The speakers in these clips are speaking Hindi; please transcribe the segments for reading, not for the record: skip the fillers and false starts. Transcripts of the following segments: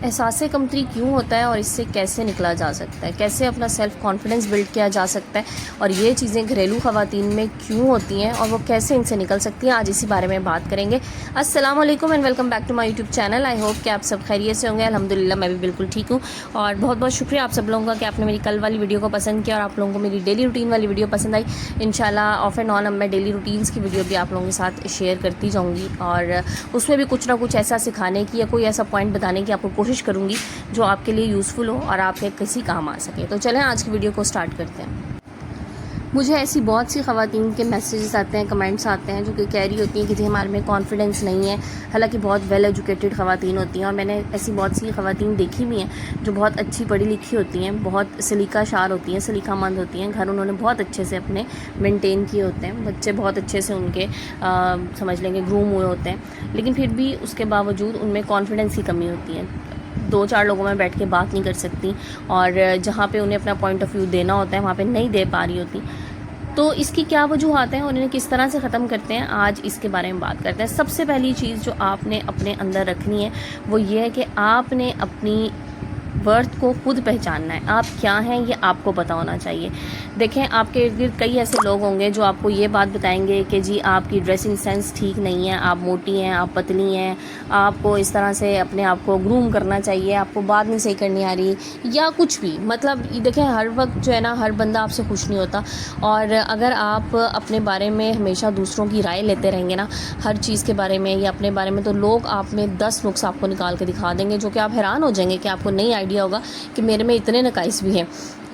एहसास कमतरी क्यों होता है और इससे कैसे निकला जा सकता है, कैसे अपना सेल्फ़ कॉन्फिडेंस बिल्ड किया जा सकता है और ये चीज़ें घरेलू ख़वातीन में क्यों होती हैं और वो कैसे इनसे निकल सकती हैं, आज इसी बारे में बात करेंगे। अस्सलाम वालेकुम and welcome back to my YouTube channel. I hope कि आप सब खैरियत से होंगे। अल्हम्दुलिल्लाह मैं भी बिल्कुल ठीक हूँ और बहुत बहुत शुक्रिया आप सब लोगों का कि आपने मेरी कल वाली वीडियो को पसंद किया और आप लोगों को मेरी डेली रूटीन वाली वीडियो पसंद आई। इंशाल्लाह ऑफ एंड ऑन अब मैं डेली रूटीन्स की वीडियो भी आप लोगों के साथ शेयर करती जाऊँगी और उसमें भी कुछ ना कुछ ऐसा सिखाने की या कोई ऐसा पॉइंट बताने की आपको कोशिश करूँगी जो आपके लिए यूज़फुल हो और आपके किसी काम आ सके। तो चलें आज की वीडियो को स्टार्ट करते हैं। मुझे ऐसी बहुत सी ख़वातीन के मैसेजेस आते हैं, कमेंट्स आते हैं जो कि कह रही होती हैं कि जी हमारे में कॉन्फिडेंस नहीं है। हालांकि बहुत वेल एजुकेटेड ख़वातीन होती हैं और मैंने ऐसी बहुत सी ख़वातीन देखी भी हैं जो बहुत अच्छी पढ़ी लिखी होती हैं, बहुत सलीका शार होती हैं, सलीकामंद होती हैं, घर उन्होंने बहुत अच्छे से अपने मेंटेन किए होते हैं, बच्चे बहुत अच्छे से उनके समझ लेंगे ग्रूम हुए होते हैं, लेकिन फिर भी उसके बावजूद उनमें कॉन्फिडेंस की कमी होती है। 2-4 लोगों में बैठ के बात नहीं कर सकती और जहाँ पे उन्हें अपना पॉइंट ऑफ व्यू देना होता है वहाँ पे नहीं दे पा रही होती। तो इसकी क्या वजूहत हैं और इन्हें किस तरह से ख़त्म करते हैं, आज इसके बारे में बात करते हैं। सबसे पहली चीज़ जो आपने अपने अंदर रखनी है वो ये है कि आपने अपनी वर्थ को खुद पहचानना है। आप क्या हैं ये आपको पता होना चाहिए। देखें, आपके इर्द गिर्द कई ऐसे लोग होंगे जो आपको ये बात बताएंगे कि जी आपकी ड्रेसिंग सेंस ठीक नहीं है, आप मोटी हैं, आप पतली हैं, आपको इस तरह से अपने आप को ग्रूम करना चाहिए, आपको बात नहीं सही करनी आ रही या कुछ भी। मतलब देखें, हर वक्त जो है ना हर बंदा आपसे खुश नहीं होता और अगर आप अपने बारे में हमेशा दूसरों की राय लेते रहेंगे ना हर चीज़ के बारे में या अपने बारे में, तो लोग आप में 10 नुक्स आपको निकाल के दिखा देंगे जो कि आप हैरान हो जाएंगे कि आपको नहीं आइडिया होगा कि मेरे में इतने नकाइस भी हैं।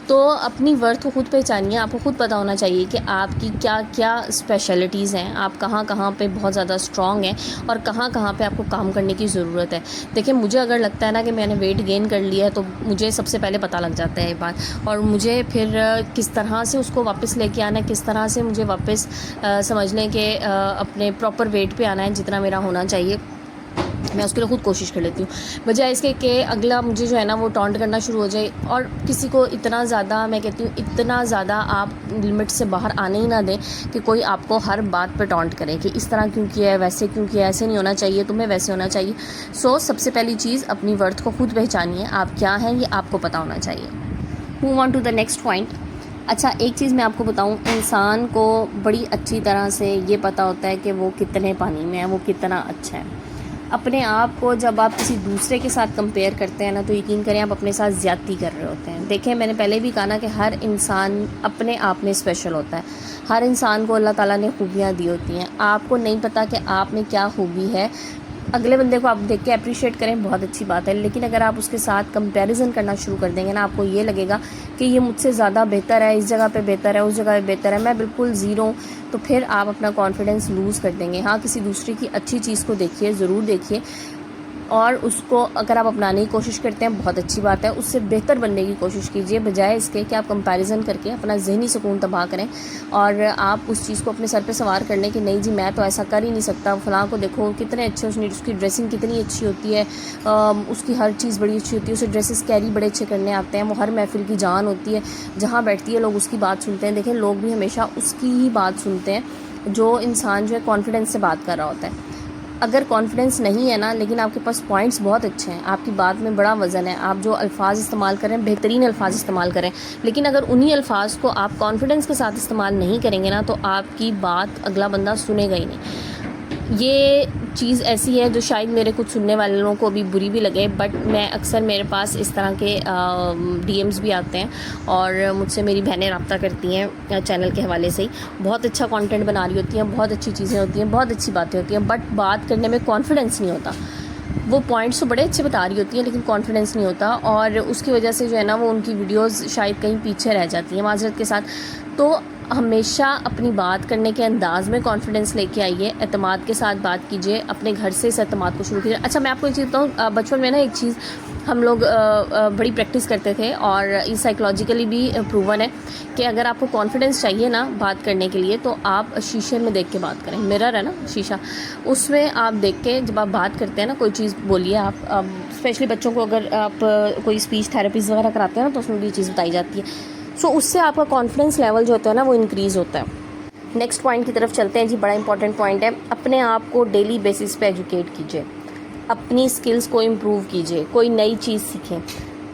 तो अपनी वर्थ को खुद पहचानिए। आपको खुद पता होना चाहिए कि आपकी क्या क्या स्पेशलिटीज़ हैं, आप कहाँ कहाँ पे बहुत ज़्यादा स्ट्रॉन्ग हैं और कहाँ कहाँ पे आपको काम करने की ज़रूरत है। देखिए, मुझे अगर लगता है ना कि मैंने वेट गेन कर लिया है तो मुझे सबसे पहले पता लग जाता है ये बात और मुझे फिर किस तरह से उसको वापस लेके आना है, किस तरह से मुझे वापस समझ लें कि अपने प्रॉपर वेट पे आना है जितना मेरा होना चाहिए। मैं उसके लिए खुद कोशिश कर लेती हूँ, बजाय इसके कि अगला मुझे जो है ना वो टॉन्ट करना शुरू हो जाए। और किसी को इतना ज़्यादा, मैं कहती हूँ इतना ज़्यादा आप लिमिट से बाहर आने ही ना दें कि कोई आपको हर बात पे टॉन्ट करे कि इस तरह क्यों किया है, वैसे क्यों किया है, ऐसे नहीं होना चाहिए, तुम्हें वैसे होना चाहिए। सबसे पहली चीज़ अपनी वर्थ को खुद पहचानिए। आप क्या हैं ये आपको पता होना चाहिए। Move on to the next point. अच्छा, एक चीज़ मैं आपको बताऊं, इंसान को बड़ी अच्छी तरह से ये पता होता है कि वो कितने पानी में है, वो कितना अच्छा है। अपने आप को जब आप किसी दूसरे के साथ कंपेयर करते हैं ना तो यकीन करें आप अपने साथ ज़्यादती कर रहे होते हैं। देखें, मैंने पहले भी कहा ना कि हर इंसान अपने आप में स्पेशल होता है। हर इंसान को अल्लाह ताला ने खूबियाँ दी होती हैं। आपको नहीं पता कि आप में क्या खूबी है। अगले बंदे को आप देख के अप्रिशिएट करें, बहुत अच्छी बात है, लेकिन अगर आप उसके साथ कंपैरिजन करना शुरू कर देंगे ना, आपको ये लगेगा कि ये मुझसे ज़्यादा बेहतर है, इस जगह पे बेहतर है, उस जगह पे बेहतर है, मैं बिल्कुल ज़ीरो हूँ, तो फिर आप अपना कॉन्फिडेंस लूज़ कर देंगे। हाँ, किसी दूसरे की अच्छी चीज़ को देखिए, ज़रूर देखिए और उसको अगर आप अपनाने की कोशिश करते हैं बहुत अच्छी बात है, उससे बेहतर बनने की कोशिश कीजिए, बजाय इसके कि आप कंपैरिजन करके अपना जहनी सुकून तबाह करें और आप उस चीज़ को अपने सर पे सवार कर लें कि नहीं जी मैं तो ऐसा कर ही नहीं सकता। फ़लाँ को देखो कितने अच्छे, उसकी ड्रेसिंग कितनी अच्छी होती है, उसकी हर चीज़ बड़ी अच्छी होती है, उसे ड्रेसेस कैरी बड़े अच्छे करने आते हैं, वो हर महफिल की जान होती है, जहाँ बैठती है लोग उसकी बात सुनते हैं। देखें, लोग भी हमेशा उसकी ही बात सुनते हैं जो इंसान जो है कॉन्फिडेंस से बात कर रहा होता है। अगर कॉन्फिडेंस नहीं है ना लेकिन आपके पास पॉइंट्स बहुत अच्छे हैं, आपकी बात में बड़ा वज़न है, आप जो अल्फाज इस्तेमाल करें बेहतरीन अल्फाज इस्तेमाल करें, लेकिन अगर उन्हीं अल्फाज को आप कॉन्फिडेंस के साथ इस्तेमाल नहीं करेंगे ना तो आपकी बात अगला बंदा सुनेगा ही नहीं। ये चीज़ ऐसी है जो शायद मेरे कुछ सुनने वाले लोगों को भी बुरी भी लगे, बट मैं अक्सर मेरे पास इस तरह के डीएम्स भी आते हैं और मुझसे मेरी बहनें रब्ता करती हैं चैनल के हवाले से ही। बहुत अच्छा कंटेंट बना रही होती हैं, बहुत अच्छी चीज़ें होती हैं, बहुत अच्छी बातें होती हैं, बट बात करने में कॉन्फिडेंस नहीं होता। वो पॉइंट्स तो बड़े अच्छे बता रही होती हैं लेकिन कॉन्फिडेंस नहीं होता और उसकी वजह से जो है ना वो उनकी वीडियोस शायद कहीं पीछे रह जाती हैं माज़रत के साथ। तो हमेशा अपनी बात करने के अंदाज़ में कॉन्फिडेंस लेके आइए, एतमाद के साथ बात कीजिए, अपने घर से इस एतमाद को शुरू कीजिए। अच्छा, मैं आपको एक चीज़ बताऊँ, बचपन में ना एक चीज़ हम लोग बड़ी प्रैक्टिस करते थे और ये साइकोलॉजिकली भी प्रूवन है कि अगर आपको कॉन्फिडेंस चाहिए ना बात करने के लिए तो आप शीशे में देख के बात करें। मिरर है ना शीशा, उसमें आप देख के जब आप बात करते हैं ना कोई चीज़ बोलिए आप स्पेशली बच्चों को अगर आप कोई स्पीच थेरेपीज़ वगैरह कराते हैं ना तो उसमें भी चीज़ बताई जाती है। उससे आपका कॉन्फिडेंस लेवल जो होता है ना वो इंक्रीज़ होता है। नेक्स्ट पॉइंट की तरफ चलते हैं जी, बड़ा इंपॉर्टेंट पॉइंट है। अपने आप को डेली बेसिस पे एजुकेट कीजिए। अपनी स्किल्स को इम्प्रूव कीजिए, कोई नई चीज़ सीखें।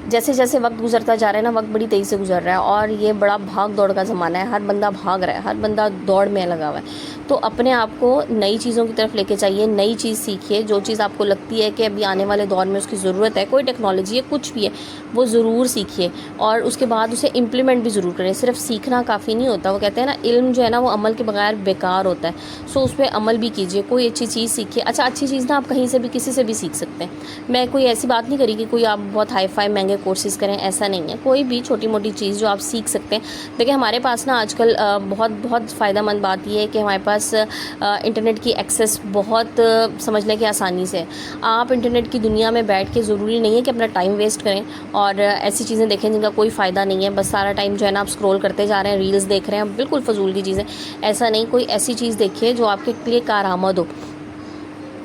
जैसे जैसे वक्त गुजरता जा रहा है ना, वक्त बड़ी तेज़ी से गुजर रहा है और ये बड़ा भाग दौड़ का ज़माना है, हर बंदा भाग रहा है, हर बंदा दौड़ में लगा हुआ है। तो अपने आप को नई चीज़ों की तरफ लेके चाहिए, नई चीज़ सीखिए। जो चीज़ आपको लगती है कि अभी आने वाले दौर में उसकी ज़रूरत है, कोई टेक्नोलॉजी है, कुछ भी है, वो ज़रूर सीखिए और उसके बाद उसे इम्प्लीमेंट भी ज़रूर करें। सिर्फ सीखना काफ़ी नहीं होता, वो कहते हैं ना, इल्म जो है ना वो अमल के बगैर बेकार होता है। सो उस पर अमल भी कीजिए, कोई अच्छी चीज़ सीखिए। अच्छा, अच्छी चीज़ ना आप कहीं से भी किसी से भी सीख सकते हैं। मैं कोई ऐसी बात नहीं करी कि कोई आप बहुत हाई फाई महंगे कोर्सेज़ करें, ऐसा नहीं है। कोई भी छोटी मोटी चीज़ जो आप सीख सकते हैं। देखिए हमारे पास ना आजकल बहुत बहुत फ़ायदेमंद बात यह है कि हमारे पास इंटरनेट की एक्सेस बहुत समझने की आसानी से है। आप इंटरनेट की दुनिया में बैठ के ज़रूरी नहीं है कि अपना टाइम वेस्ट करें और ऐसी चीज़ें देखें जिनका कोई फ़ायदा नहीं है। बस सारा टाइम जो है ना आप स्क्रॉल करते जा रहे हैं, रील्स देख रहे हैं, बिल्कुल फजूल की चीज़ें। ऐसा नहीं, कोई ऐसी चीज़ देखिए जो आपके लिए कारआमद हो।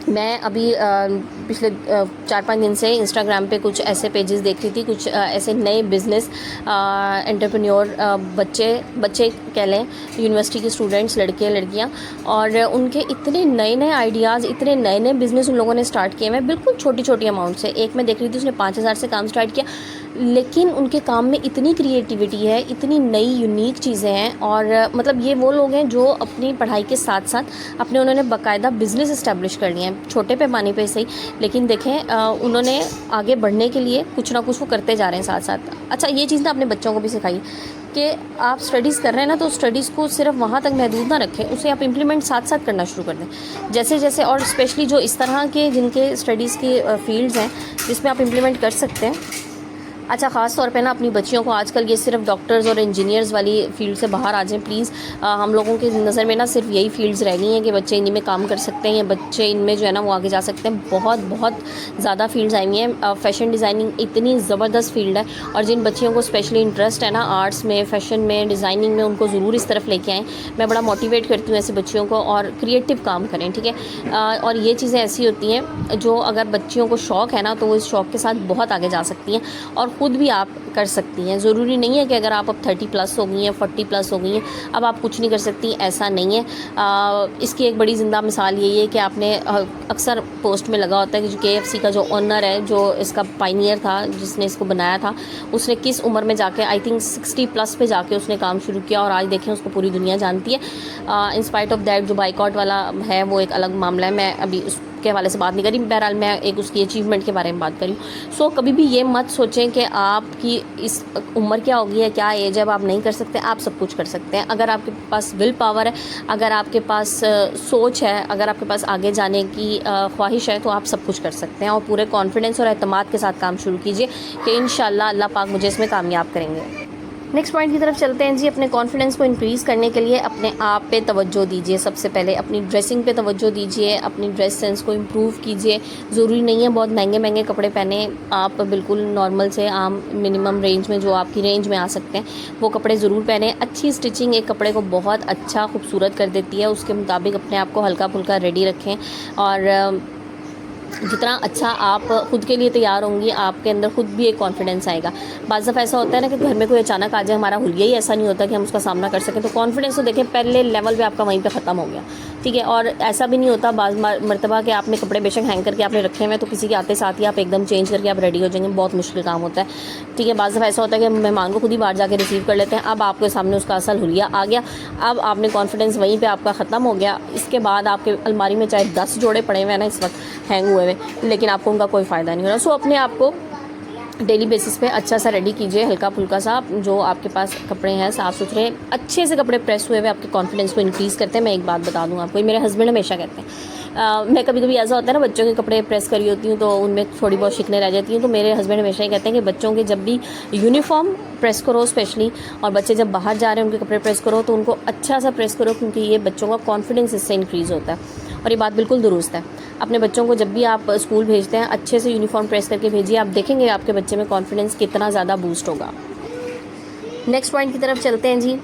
मैं अभी पिछले 4-5 दिन से इंस्टाग्राम पे कुछ ऐसे पेजेस देख रही थी, कुछ ऐसे नए बिज़नेस एंटरप्रेन्योर बच्चे कह लें, यूनिवर्सिटी के स्टूडेंट्स, लड़के लड़कियां, और उनके इतने नए नए आइडियाज़, इतने नए नए बिज़नेस उन लोगों ने स्टार्ट किए हैं, बिल्कुल छोटी छोटी अमाउंट से। एक मैं देख रही थी उसने 5,000 से काम स्टार्ट किया, लेकिन उनके काम में इतनी क्रिएटिविटी है, इतनी नई यूनिक चीज़ें हैं। और मतलब ये वो लोग हैं जो अपनी पढ़ाई के साथ साथ अपने उन्होंने बाकायदा बिज़नेस इस्टेब्लिश कर लिए हैं, छोटे पैमाने पे सही, लेकिन देखें उन्होंने आगे बढ़ने के लिए कुछ ना कुछ वो करते जा रहे हैं साथ साथ। अच्छा, ये चीज़ ना अपने बच्चों को भी सिखाइए कि आप स्टडीज़ कर रहे हैं ना, तो स्टडीज़ को सिर्फ वहाँ तक महदूद ना रखें, उसे आप इम्प्लीमेंट साथ साथ करना शुरू कर दें। जैसे जैसे, और स्पेशली जो इस तरह के जिनके स्टडीज़ की फील्ड्स हैं जिसमें आप इम्प्लीमेंट कर सकते हैं। अच्छा, ख़ास तौर पे ना अपनी बच्चियों को, आजकल ये सिर्फ डॉक्टर्स और इंजीनियर्स वाली फील्ड से बाहर आ जाएं प्लीज़। हम लोगों की नज़र में ना सिर्फ यही फील्ड्स रह गई हैं कि बच्चे इन्हीं में काम कर सकते हैं, या बच्चे इनमें जो है ना वो आगे जा सकते हैं। बहुत बहुत ज़्यादा फील्ड्स आई हुई हैं। फ़ैशन डिज़ाइनिंग इतनी ज़बरदस्त फील्ड है, और जिन बच्चियों को स्पेशली इंटरेस्ट है ना आर्ट्स में, फ़ैशन में, डिज़ाइनिंग में, उनको ज़रूर इस तरफ लेके आएँ। मैं बड़ा मोटिवेट करती हूँ ऐसे बच्चियों को, और क्रिएटिव काम करें, ठीक है। और ये चीज़ें ऐसी होती हैं जो अगर बच्चियों को शौक़ है ना, तो वो इस शौक़ के साथ बहुत आगे जा सकती हैं और ख़ुद भी आप कर सकती हैं। ज़रूरी नहीं है कि अगर आप अब 30+ हो गई हैं, 40+ हो गई हैं, अब आप कुछ नहीं कर सकती, ऐसा नहीं है। इसकी एक बड़ी ज़िंदा मिसाल यही है कि आपने अक्सर पोस्ट में लगा होता है कि जो KFC का जो ओनर है, जो इसका पायनियर था, जिसने इसको बनाया था, उसने किस उम्र में जाके, आई थिंक 60+ पे जाके उसने काम शुरू किया, और आज देखें उसको पूरी दुनिया जानती है। इन स्पाइट ऑफ दैट जो बाइकआउट वाला है वो एक अलग मामला है, मैं अभी उसके हवाले से बात नहीं करी। बहरहाल मैं एक उसकी अचीवमेंट के बारे में बात करी। सो कभी भी ये मत सोचें कि आपकी इस उम्र क्या होगी है, क्या एज है, अब आप नहीं कर सकते। आप सब कुछ कर सकते हैं अगर आपके पास विल पावर है, अगर आपके पास सोच है, अगर आपके पास आगे जाने की ख्वाहिश है, तो आप सब कुछ कर सकते हैं। और पूरे कॉन्फिडेंस और एतमाद के साथ काम शुरू कीजिए कि इंशाल्लाह अल्लाह पाक मुझे इसमें कामयाब करेंगे। नेक्स्ट पॉइंट की तरफ चलते हैं जी। अपने कॉन्फिडेंस को इंक्रीज़ करने के लिए अपने आप पे तवज्जो दीजिए। सबसे पहले अपनी ड्रेसिंग पे तवज्जो दीजिए, अपनी ड्रेस सेंस को इम्प्रूव कीजिए। ज़रूरी नहीं है बहुत महंगे महंगे कपड़े पहने, आप बिल्कुल नॉर्मल से आम मिनिमम रेंज में, जो आपकी रेंज में आ सकते हैं, वो कपड़े ज़रूर पहने। अच्छी स्टिचिंग एक कपड़े को बहुत अच्छा खूबसूरत कर देती है। उसके मुताबिक अपने आप को हल्का फुल्का रेडी रखें, और जितना अच्छा आप ख़ुद के लिए तैयार होंगी, आपके अंदर ख़ुद भी एक कॉन्फिडेंस आएगा। बाज़ दफ़ा ऐसा होता है ना कि घर में कोई अचानक आ जाए, हमारा हुलिया ही ऐसा नहीं होता कि हम उसका सामना कर सकें, तो कॉन्फिडेंस तो देखें पहले लेवल पे आपका वहीं पे ख़त्म हो गया, ठीक है। और ऐसा भी नहीं होता बाज़ मरतबा कि आपने कपड़े बेशक हैंग करके आपने रखे हुए हैं, तो किसी के आते साथ ही आप एकदम चेंज करके आप रेडी हो जाएंगे, बहुत मुश्किल काम होता है, ठीक है। बाज़ दफ़ा ऐसा होता है कि मेहमान को खुद ही बाहर जाके रिसीव कर लेते हैं, अब आपके सामने उसका असल हुलिया आ गया, अब आपने कॉन्फिडेंस वहीं पर आपका ख़त्म हो गया। इसके बाद आपके अलमारी में चाहे 10 जोड़े पड़े हुए हैं ना इस वक्त हैंग हुए हुए, लेकिन आपको उनका कोई फ़ायदा नहीं हो रहा। सो अपने आप को डेली बेसिस पे अच्छा सा रेडी कीजिए, हल्का फुल्का सा। जो आपके पास कपड़े हैं साफ़ सुथरे अच्छे से कपड़े प्रेस हुए हुए आपके कॉन्फिडेंस को इंक्रीज़ करते हैं। मैं एक बात बता दूं आपको, मेरे हस्बैंड हमेशा कहते हैं, मैं कभी कभी ऐसा होता है ना बच्चों के कपड़े प्रेस करी होती हूँ तो उनमें थोड़ी बहुत शिकने रह जाती हैं, तो मेरे हस्बैंड हमेशा ही कहते हैं कि बच्चों के जब भी यूनिफॉर्म प्रेस करो स्पेशली, और बच्चे जब बाहर जा रहे हैं उनके कपड़े प्रेस करो तो उनको अच्छा सा प्रेस करो, क्योंकि ये बच्चों का कॉन्फिडेंस इससे इंक्रीज़ होता है। और ये बात बिल्कुल दुरुस्त है। अपने बच्चों को जब भी आप स्कूल भेजते हैं अच्छे से यूनिफॉर्म प्रेस करके भेजिए, आप देखेंगे आपके बच्चे में कॉन्फिडेंस कितना ज़्यादा बूस्ट होगा। नेक्स्ट पॉइंट की तरफ चलते हैं जी।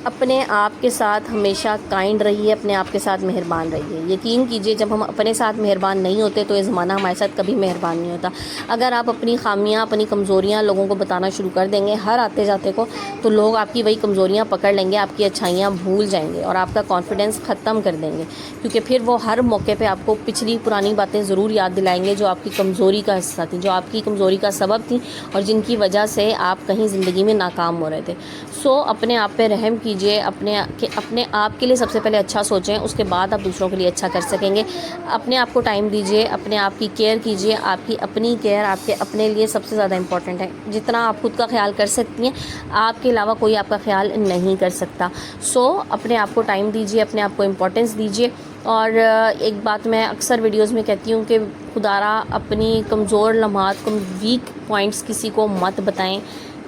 अपने आप के साथ हमेशा काइंड रहिए, अपने आप के साथ मेहरबान रहिए। यकीन कीजिए जब हम अपने साथ मेहरबान नहीं होते तो ये ज़माना हमारे साथ कभी मेहरबान नहीं होता। अगर आप अपनी ख़ामियाँ, अपनी कमज़ोरियाँ लोगों को बताना शुरू कर देंगे हर आते जाते को, तो लोग आपकी वही कमज़ोरियाँ पकड़ लेंगे, आपकी अच्छाइयाँ भूल जाएंगे और आपका कॉन्फिडेंस ख़त्म कर देंगे। क्योंकि फिर वो हर मौके पर आपको पिछली पुरानी बातें ज़रूर याद दिलाएंगे जो आपकी कमज़ोरी का हिस्सा थी, जो आपकी कमज़ोरी का सबब थी और जिनकी वजह से आप कहीं ज़िंदगी में नाकाम हो रहे थे। सो अपने आप पे रहम कीजिए, अपने आप के लिए सबसे पहले अच्छा सोचें, उसके बाद आप दूसरों के लिए अच्छा कर सकेंगे। अपने आप को टाइम दीजिए, अपने आप की केयर कीजिए। आपकी अपनी केयर आपके अपने लिए सबसे ज़्यादा इम्पॉर्टेंट है। जितना आप खुद का ख्याल कर सकती हैं, आपके अलावा कोई आपका ख्याल नहीं कर सकता। सो अपने आप को टाइम दीजिए, अपने आप को इम्पोर्टेंस दीजिए। और एक बात मैं अक्सर वीडियोज़ में कहती हूँ कि खुदारा अपनी कमज़ोर लम्हात, वीक पॉइंट्स किसी को मत बताएं।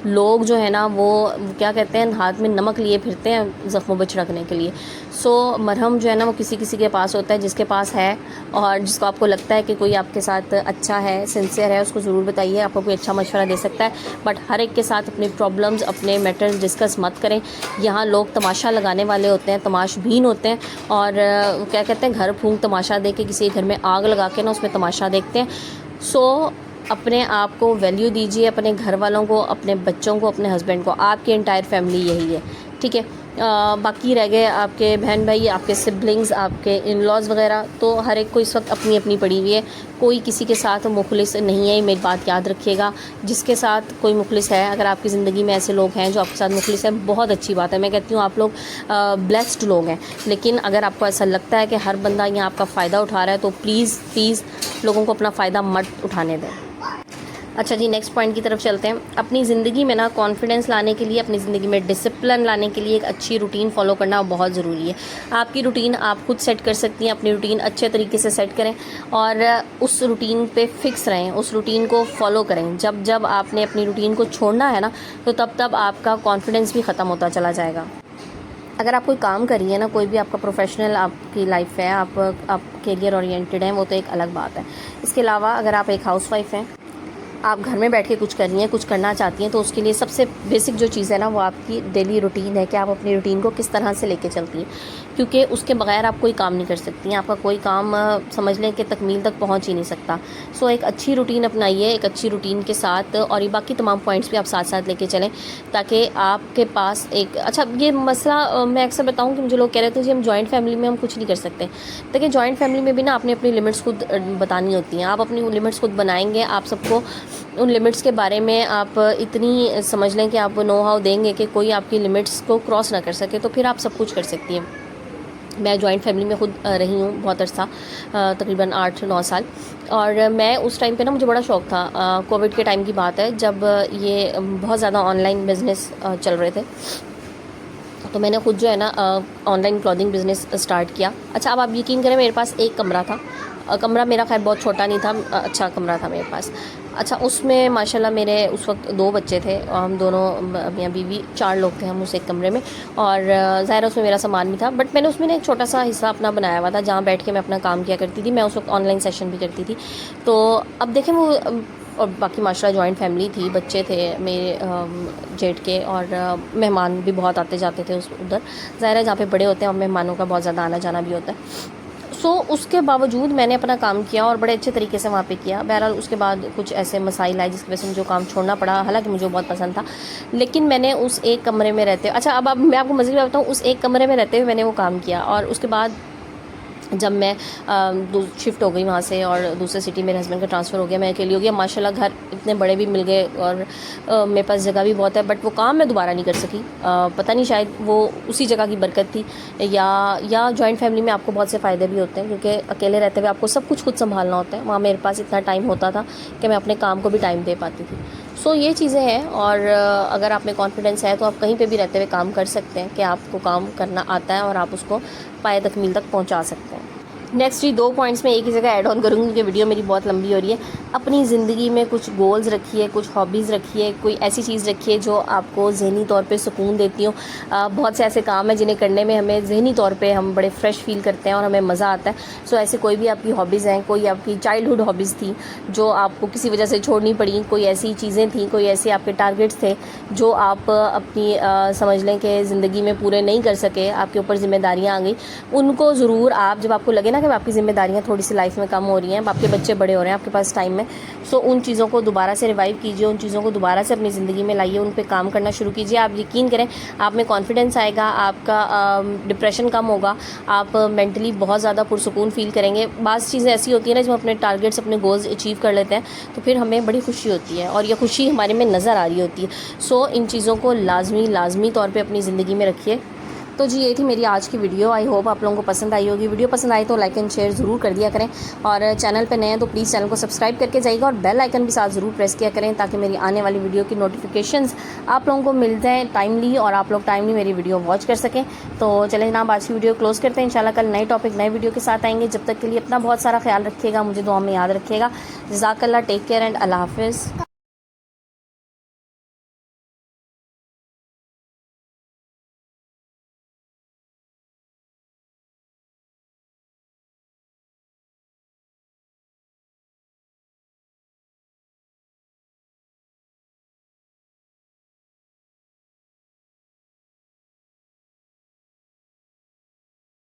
लोग जो है ना वो क्या कहते हैं, हाथ में नमक लिए फिरते हैं ज़ख्मों पर छिड़कने के लिए। सो मरहम जो है ना वो किसी किसी के पास होता है, जिसके पास है और जिसको आपको लगता है कि कोई आपके साथ अच्छा है, सिंसियर है, उसको ज़रूर बताइए, आपको कोई अच्छा मशवरा दे सकता है। बट हर एक के साथ अपने प्रॉब्लम्स, अपने मैटर्स डिस्कस मत करें। यहाँ लोग तमाशा लगाने वाले होते हैं, तमाशबीन होते हैं और क्या कहते हैं, घर फूंक तमाशा दे के किसी घर में आग लगा के ना उसमें तमाशा देखते हैं। सो अपने आप को वैल्यू दीजिए, अपने घर वालों को, अपने बच्चों को, अपने हस्बैंड को। आपकी एंटायर फैमिली यही है, ठीक है। बाकी रह गए आपके बहन भाई, आपके सिबलिंग्स, आपके इन लॉज वगैरह, तो हर एक को इस वक्त अपनी अपनी पड़ी हुई है। कोई किसी के साथ मुखलिस नहीं है, मेरी बात याद रखिएगा। जिसके साथ कोई मुखलिस है, अगर आपकी ज़िंदगी में ऐसे लोग हैं जो आपके साथ मुखलिस है, बहुत अच्छी बात है। मैं कहती हूँ आप लोग ब्लेस्ड लोग हैं। लेकिन अगर आपको ऐसा लगता है कि हर बंदा यहाँ आपका फ़ायदा उठा रहा है, तो प्लीज़ लोगों को अपना फ़ायदा मत उठाने दें। अच्छा जी, नेक्स्ट पॉइंट की तरफ चलते हैं। अपनी ज़िंदगी में ना कॉन्फिडेंस लाने के लिए, अपनी ज़िंदगी में डिसिप्लिन लाने के लिए एक अच्छी रूटीन फॉलो करना बहुत ज़रूरी है। आपकी रूटीन आप खुद सेट कर सकती हैं। अपनी रूटीन अच्छे तरीके से सेट करें और उस रूटीन पे फिक्स रहें, उस रूटीन को फॉलो करें। जब जब आपने अपनी रूटीन को छोड़ना है ना, तो तब तब आपका कॉन्फिडेंस भी ख़त्म होता चला जाएगा। अगर आप कोई काम कर रही हैं ना, कोई भी आपका प्रोफेशनल आपकी लाइफ है, आप करियर ओरिएंटेड हैं, वो तो एक अलग बात है। इसके अलावा अगर आप एक हाउसवाइफ हैं, आप घर में बैठ के कुछ कर रही हैं, कुछ करना चाहती हैं, तो उसके लिए सबसे बेसिक जो चीज़ है ना वो आपकी डेली रूटीन है कि आप अपनी रूटीन को किस तरह से लेके चलती हैं। क्योंकि उसके बगैर आप कोई काम नहीं कर सकती हैं। आपका कोई काम समझ लें कि तकमील तक पहुंच ही नहीं सकता। सो एक अच्छी रूटीन अपनाइए, एक अच्छी रूटीन के साथ, और ये बाकी तमाम पॉइंट्स भी आप साथ साथ लेके चलें, ताकि आपके पास एक अच्छा ये मसला मैं अक्सर बताऊँ कि मुझे लोग कह रहे थे जी हम जॉइंट फैमिली में हम कुछ नहीं कर सकते। देखिए जॉइंट फैमिली में भी ना आपने अपनी लिमिट्स खुद बतानी होती हैं। आप अपनी लिमिट्स खुद बनाएंगे, आप सबको उन लिमिट्स के बारे में आप इतनी समझ लें कि आप नो हाउ देंगे कि कोई आपकी लिमिट्स को क्रॉस ना कर सके, तो फिर आप सब कुछ कर सकती हैं। मैं जॉइंट फैमिली में खुद रही हूँ बहुत अर्सा, तकरीबन 8-9 साल। और मैं उस टाइम पे ना मुझे बड़ा शौक़ था, कोविड के टाइम की बात है, जब ये बहुत ज़्यादा ऑनलाइन बिज़नेस चल रहे थे, तो मैंने खुद जो है ना ऑनलाइन क्लॉथिंग बिज़नेस स्टार्ट किया। अच्छा अब आप यकीन करें, मेरे पास एक कमरा था। कमरा मेरा खैर बहुत छोटा नहीं था, अच्छा कमरा था मेरे पास। अच्छा उसमें माशाल्लाह मेरे उस वक्त 2 बच्चे थे, हम दोनों मियाँ बीवी 4 लोग थे हम उस एक कमरे में। और ज़ाहिर उसमें मेरा सामान भी था, बट मैंने उसमें एक छोटा सा हिस्सा अपना बनाया हुआ था जहाँ बैठ के मैं अपना काम किया करती थी। मैं उस वक्त ऑनलाइन सेशन भी करती थी। तो अब देखें वो और बाकी माशाल्लाह जॉइंट फैमिली थी, बच्चे थे मेरे जेठ के, और मेहमान भी बहुत आते जाते थे उधर। ज़ाहिर है जहाँ पे बड़े होते हैं और मेहमानों का बहुत ज़्यादा आना जाना भी होता है। सो उसके बावजूद मैंने अपना काम किया और बड़े अच्छे तरीके से वहाँ पे किया। बहरहाल उसके बाद कुछ ऐसे मसाइल आए जिसकी वजह से मुझे काम छोड़ना पड़ा, हालांकि मुझे बहुत पसंद था। लेकिन मैंने उस एक कमरे में रहते, अच्छा अब मैं आपको मज़े में बताऊँ, उस एक कमरे में रहते हुए मैंने वो काम किया। और उसके बाद जब मैं शिफ्ट हो गई वहाँ से और दूसरे सिटी मेरे हस्बैंड का ट्रांसफ़र हो गया, मैं अकेली हो गया। माशाल्लाह घर इतने बड़े भी मिल गए और मेरे पास जगह भी बहुत है, बट वो काम मैं दोबारा नहीं कर सकी। पता नहीं शायद वो उसी जगह की बरकत थी, या जॉइंट फैमिली में आपको बहुत से फ़ायदे भी होते हैं, क्योंकि अकेले रहते हुए आपको सब कुछ खुद संभालना होता है। वहाँ मेरे पास इतना टाइम होता था कि मैं अपने काम को भी टाइम दे पाती थी। सो ये चीज़ें हैं। और अगर आप में कॉन्फिडेंस है तो आप कहीं पे भी रहते हुए काम कर सकते हैं कि आपको काम करना आता है और आप उसको पाए तकमील तक पहुंचा सकते हैं। नेक्स्ट ही 2 पॉइंट्स में एक ही जगह ऐड ऑन करूँगी क्योंकि वीडियो मेरी बहुत लंबी हो रही है। अपनी ज़िंदगी में कुछ गोल्स रखिए, कुछ हॉबीज़ रखिए, कोई ऐसी चीज़ रखिए जो आपको ज़हनी तौर पे सुकून देती हो। बहुत से ऐसे काम हैं जिन्हें करने में हमें ज़हनी तौर पे हम बड़े फ्रेश फ़ील करते हैं और हमें मज़ा आता है। सो ऐसे कोई भी आपकी हॉबीज़ हैं, कोई आपकी चाइल्डहुड हॉबीज़ थी जो आपको किसी वजह से छोड़नी पड़ी, कोई ऐसी चीज़ें थी, कोई ऐसे आपके टारगेट्स थे जो आप अपनी समझ लें कि ज़िंदगी में पूरे नहीं कर सके, आपके ऊपर ज़िम्मेदारियाँ आ गई, उनको ज़रूर आप, जब आपको लगे ना कि आपकी ज़िम्मेदारियाँ थोड़ी सी लाइफ में कम हो रही हैं, आपके बच्चे बड़े हो रहे हैं, आपके पास टाइम है, सो उन चीज़ों को दोबारा से रिवाइव कीजिए, उन चीज़ों को दोबारा से अपनी ज़िंदगी में लाइए, उन पे काम करना शुरू कीजिए। आप यकीन करें, आप में कॉन्फिडेंस आएगा, आपका डिप्रेशन कम होगा, आप मेंटली बहुत ज़्यादा पुरसुकून फ़ील करेंगे। बाज़ चीज़ें ऐसी होती हैं ना, जब हम अपने टारगेट्स, अपने गोल्स अचीव कर लेते हैं तो फिर हमें बड़ी खुशी होती है और ये खुशी हमारे में नज़र आ रही होती है। सो इन चीज़ों को लाजमी तौर पे अपनी ज़िंदगी में रखिए। तो जी, ये थी मेरी आज की वीडियो। आई होप आप लोगों को पसंद आई होगी। वीडियो पसंद आई तो लाइक एंड शेयर ज़रूर कर दिया करें, और चैनल पे नए हैं तो प्लीज़ चैनल को सब्सक्राइब करके जाइएगा और बेल आइकन भी साथ ज़रूर प्रेस किया करें, ताकि मेरी आने वाली वीडियो की नोटिफिकेशंस आप लोगों को मिल जाएँ टाइमली और आप लोग टाइमली मेरी वीडियो वॉच कर सकें। तो चलें जनाब, आज की वीडियो क्लोज़ करते हैं। इंशाल्लाह कल नए टॉपिक, नए वीडियो के साथ आएंगे। जब तक के लिए अपना बहुत सारा ख्याल रखिएगा, मुझे दुआ में याद रखिएगा। जज़ाकल्लाह, टेक केयर एंड अल्लाह हाफ़िज़।